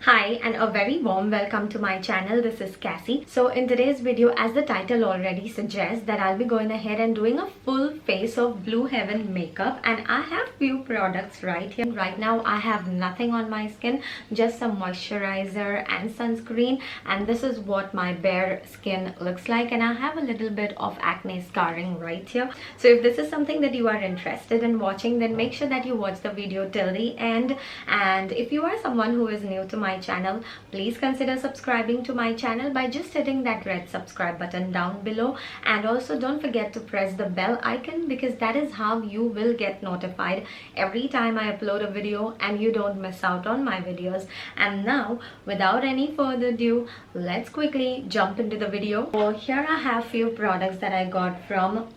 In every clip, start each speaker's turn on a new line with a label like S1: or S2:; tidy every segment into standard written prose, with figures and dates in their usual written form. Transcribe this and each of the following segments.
S1: Hi and a very warm welcome to my channel. This is Cassie. So in today's video, as the title already suggests, that I'll be going ahead and doing a full face of Blue Heaven makeup, and I have few products right here. Right now I have nothing on my skin, just some moisturizer and sunscreen, and this is what my bare skin looks like, and I have a little bit of acne scarring right here. So if this is something that you are interested in watching, then make sure that you watch the video till the end. And if you are someone who is new to my channel, please consider subscribing to my channel by just hitting that red subscribe button down below, and also don't forget to press the bell icon, because that is how you will get notified every time I upload a video and you don't miss out on my videos. And now, without any further ado, let's quickly jump into the video. So here I have few products that I got from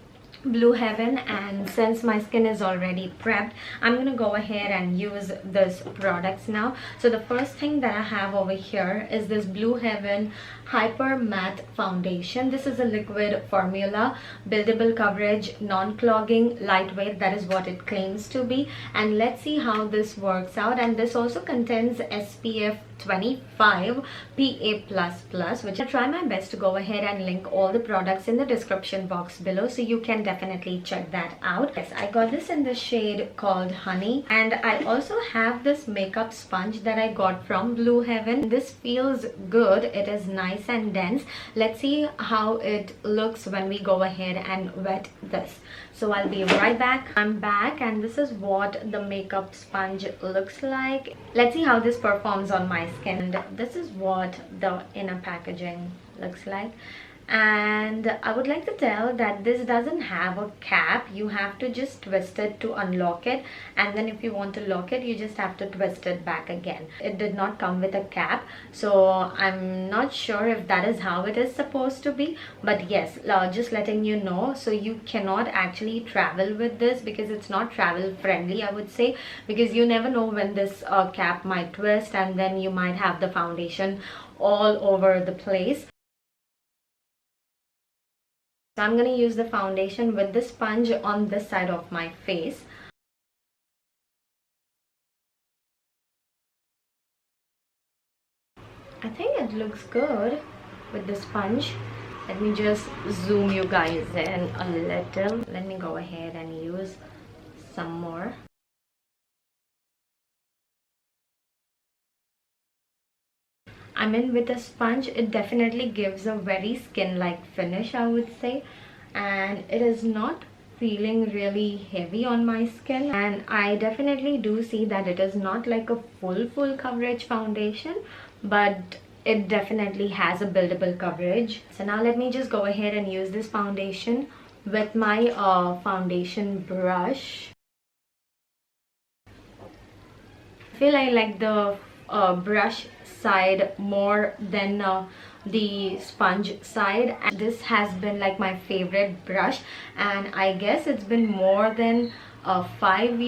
S1: Blue Heaven, and since my skin is already prepped, I'm gonna go ahead and use these products now. So the first thing that I have over here is this Blue Heaven Hyper Matte Foundation. This is a liquid formula, buildable coverage, non-clogging, lightweight. That is what it claims to be, and let's see how this works out. And this also contains SPF 25 PA++, which I try my best to go ahead and link all the products in the description box below, so you can definitely check that out. Yes, I got this in the shade called Honey, and I also have this makeup sponge that I got from Blue Heaven. This feels good. It is nice and dense. Let's see how it looks when we go ahead and wet this. So I'll be right back. I'm back, and this is what the makeup sponge looks like. Let's see how this performs on my skin. And this is what the inner packaging looks like. And I would like to tell that this doesn't have a cap. You have to just twist it to unlock it, and then if you want to lock it, you just have to twist it back again. It did not come with a cap, so I'm not sure if that is how it is supposed to be, but yes, just letting you know. So you cannot actually travel with this, because it's not travel friendly, I would say, because you never know when this cap might twist, and then you might have the foundation all over the place. So I'm going to use the foundation with the sponge on this side of my face. I think it looks good with the sponge. Let me just zoom you guys in a little. Let me go ahead and use some more. I'm in with a sponge. It definitely gives a very skin-like finish, I would say, and it is not feeling really heavy on my skin, and I definitely do see that it is not like a full coverage foundation, but it definitely has a buildable coverage. So now let me just go ahead and use this foundation with my foundation brush. I feel I like the brush side more than the sponge side, and this has been like my favorite brush, and I guess it's been more than 5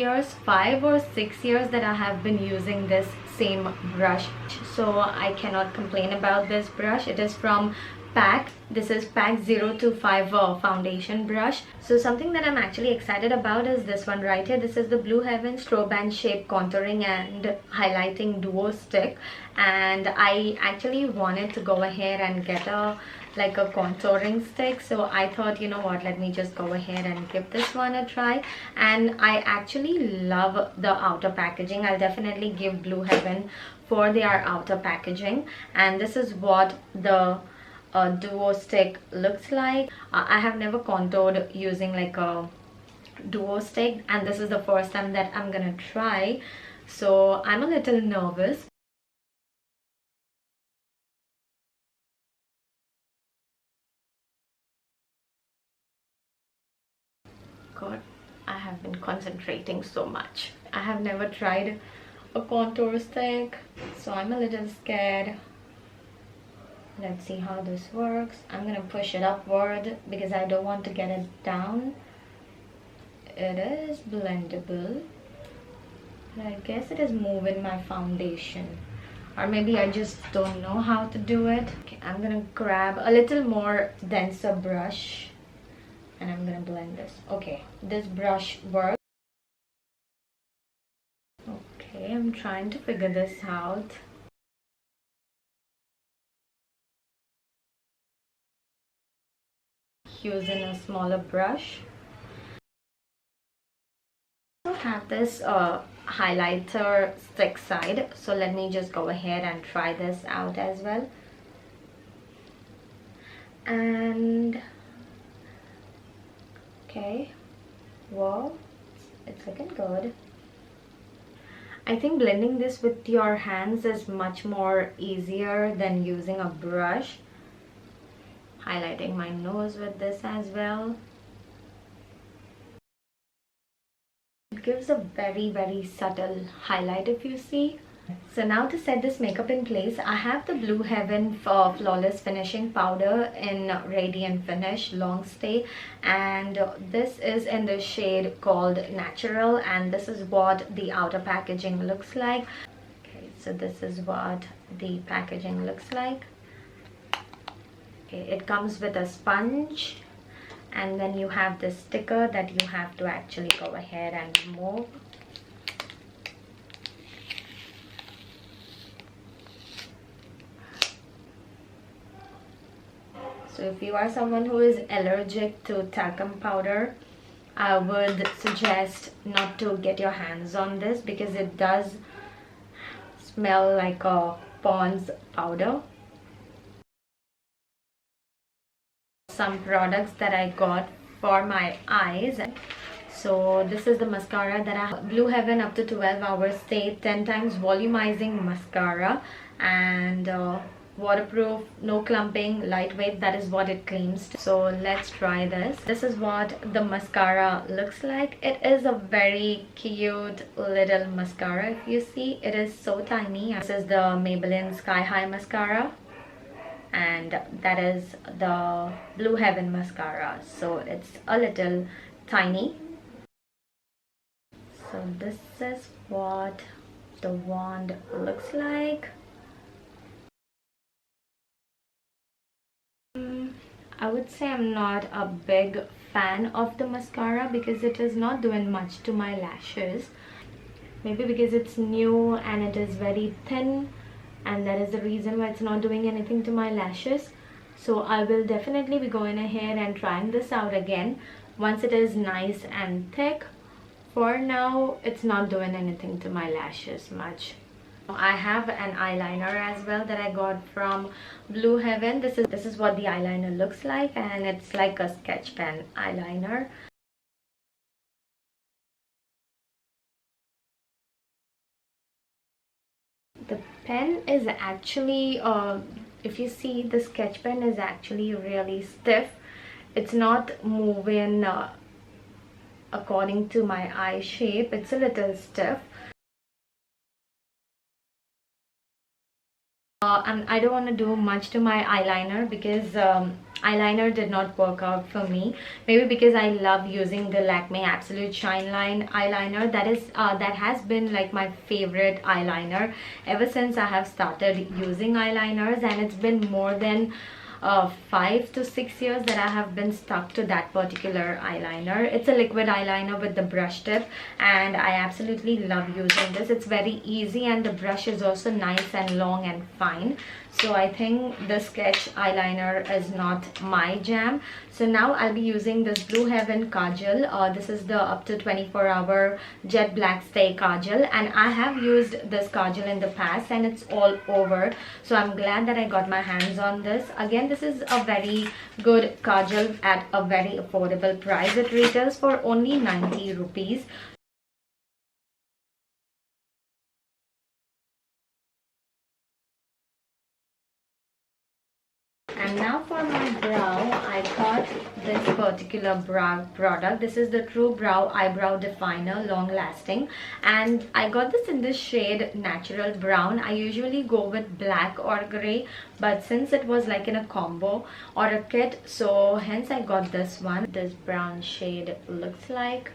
S1: or 6 years that I have been using this same brush, so I cannot complain about this brush. It is from pack. This is pack 025 foundation brush. So something that I'm actually excited about is this one right here. This is the Blue Heaven Strobe and Shape Contouring and Highlighting Duo Stick, and I actually wanted to go ahead and get a contouring stick, so I thought, you know what, let me just go ahead and give this one a try. And I actually love the outer packaging. I'll definitely give Blue Heaven for their outer packaging, and this is what the duo stick looks like. I have never contoured using like a duo stick, and this is the first time that I'm gonna try, so I'm a little nervous. God, I have been concentrating so much. I have never tried a contour stick, so I'm a little scared. Let's see how this works. I'm gonna push it upward because I don't want to get it down. It is blendable, but I guess it is moving my foundation, or maybe I just don't know how to do it. Okay, I'm gonna grab a little more denser brush, and I'm gonna blend this. Okay, this brush works. Okay, I'm trying to figure this out. using a smaller brush. I also have this highlighter stick side, so let me just go ahead and try this out as well. And okay, wow, it's looking good. I think blending this with your hands is much more easier than using a brush. Highlighting my nose with this as well. It gives a very subtle highlight if you see. So now to set this makeup in place, I have the Blue Heaven for Flawless Finishing Powder in Radiant Finish Long Stay, and this is in the shade called Natural, and this is what the outer packaging looks like. Okay, so this is what the packaging looks like. Okay, it comes with a sponge, and then you have this sticker that you have to actually go ahead and remove. So if you are someone who is allergic to talcum powder, I would suggest not to get your hands on this because it does smell like a Pond's powder. Some products that I got for my eyes. So this is the mascara that I have. Blue Heaven Up to 12 Hours Stay 10 times volumizing mascara, and waterproof, no clumping, lightweight, that is what it claims to. So let's try this. This is what the mascara looks like. It is a very cute little mascara. If you see, it is so tiny. This is the Maybelline Sky High mascara, and that is the Blue Heaven mascara, so it's a little tiny. So this is what the wand looks like. I would say I'm not a big fan of the mascara because it is not doing much to my lashes. Maybe because it's new and it is very thin, and that is the reason why it's not doing anything to my lashes. So I will definitely be going ahead and trying this out again once it is nice and thick. For now, it's not doing anything to my lashes much. I have an eyeliner as well that I got from Blue Heaven. This is what the eyeliner looks like, and it's like a sketch pen eyeliner. The pen is actually, if you see, the sketch pen is actually really stiff. It's not moving according to my eye shape. It's a little stiff. And I don't want to do much to my eyeliner because eyeliner did not work out for me. Maybe because I love using the Lakme Absolute Shine Line eyeliner. That has been like my favorite eyeliner ever since I have started using eyeliners, and it's been more than 5 to 6 years that I have been stuck to that particular eyeliner. It's a liquid eyeliner with the brush tip, and I absolutely love using this. It's very easy, and the brush is also nice and long and fine. So I think the sketch eyeliner is not my jam. So now I'll be using this Blue Heaven kajal. This is the up to 24-hour jet black stay kajal, and I have used this kajal in the past and it's all over. So I'm glad that I got my hands on this. Again, this is a very good kajal at a very affordable price. It retails for only 90 rupees. And now for my brow, I got this particular brow product. This is the True Brow Eyebrow Definer, long lasting, and I got this in this shade Natural Brown. I usually go with black or gray, but since it was like in a combo or a kit, so hence I got this one. This brown shade looks like.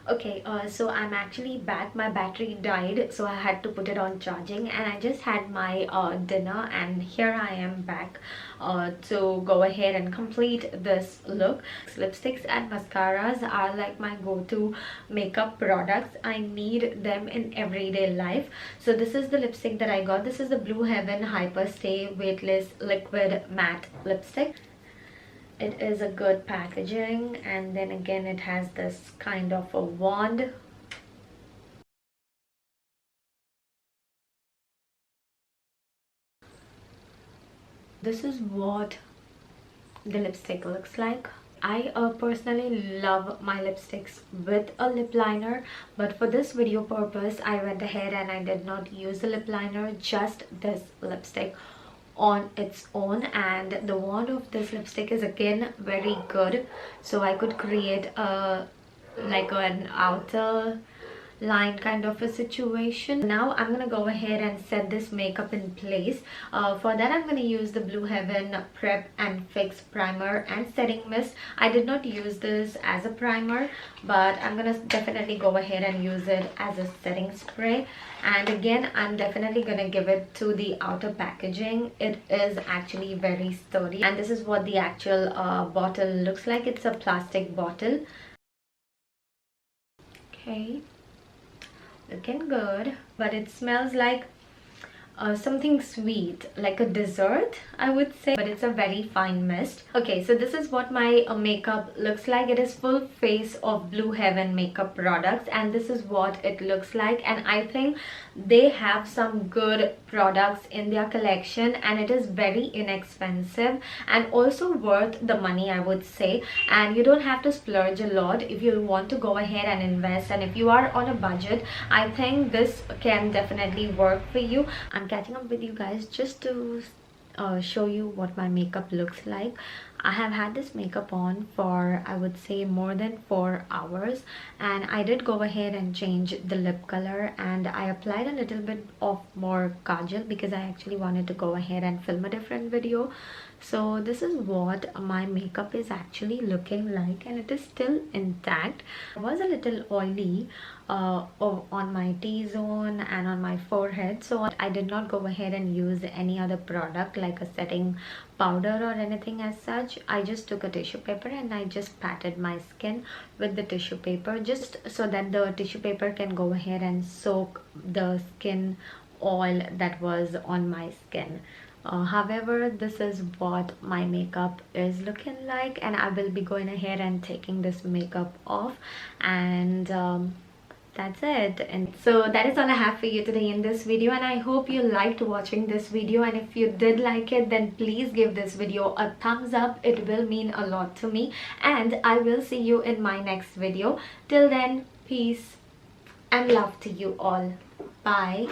S1: Okay, so I'm actually back. My battery died, so I had to put it on charging, and I just had my dinner, and here I am back to go ahead and complete this look. Lipsticks and mascaras are like my go-to makeup products. I need them in everyday life. So this is the lipstick that I got. This is the Blue Heaven Hyper Stay Weightless Liquid Matte Lipstick. It is a good packaging, and then again it has this kind of a wand. This is what the lipstick looks like. I personally love my lipsticks with a lip liner, but for this video purpose I went ahead and I did not use the lip liner, just this lipstick on its own. And the wand of this lipstick is again very good, so I could create a like an outer line kind of a situation. Now I'm gonna go ahead and set this makeup in place. For that I'm gonna use the Blue Heaven Prep and Fix primer and setting mist. I did not use this as a primer, but I'm gonna definitely go ahead and use it as a setting spray. And again, I'm definitely gonna give it to the outer packaging. It is actually very sturdy, and this is what the actual bottle looks like. It's a plastic bottle. Okay, looking good, but it smells like something sweet, like a dessert, I would say, but it's a very fine mist. Okay, so this is what my makeup looks like. It is full face of Blue Heaven makeup products, and this is what it looks like. And I think they have some good products in their collection, and it is very inexpensive and also worth the money, I would say. And you don't have to splurge a lot if you want to go ahead and invest, and if you are on a budget, I think this can definitely work for you. I'm catching up with you guys just to show you what my makeup looks like. I have had this makeup on for, I would say, more than 4 hours, and I did go ahead and change the lip color, and I applied a little bit of more kajal because I actually wanted to go ahead and film a different video. So this is what my makeup is actually looking like, and it is still intact. It was a little oily on my T-zone and on my forehead, so I did not go ahead and use any other product like a setting powder or anything as such. I just took a tissue paper and I just patted my skin with the tissue paper, just so that the tissue paper can go ahead and soak the skin oil that was on my skin. However, this is what my makeup is looking like, and I will be going ahead and taking this makeup off, and that's it. And so that is all I have for you today in this video, and I hope you liked watching this video. And if you did like it, then please give this video a thumbs up. It will mean a lot to me, and I will see you in my next video. Till then, peace and love to you all. Bye.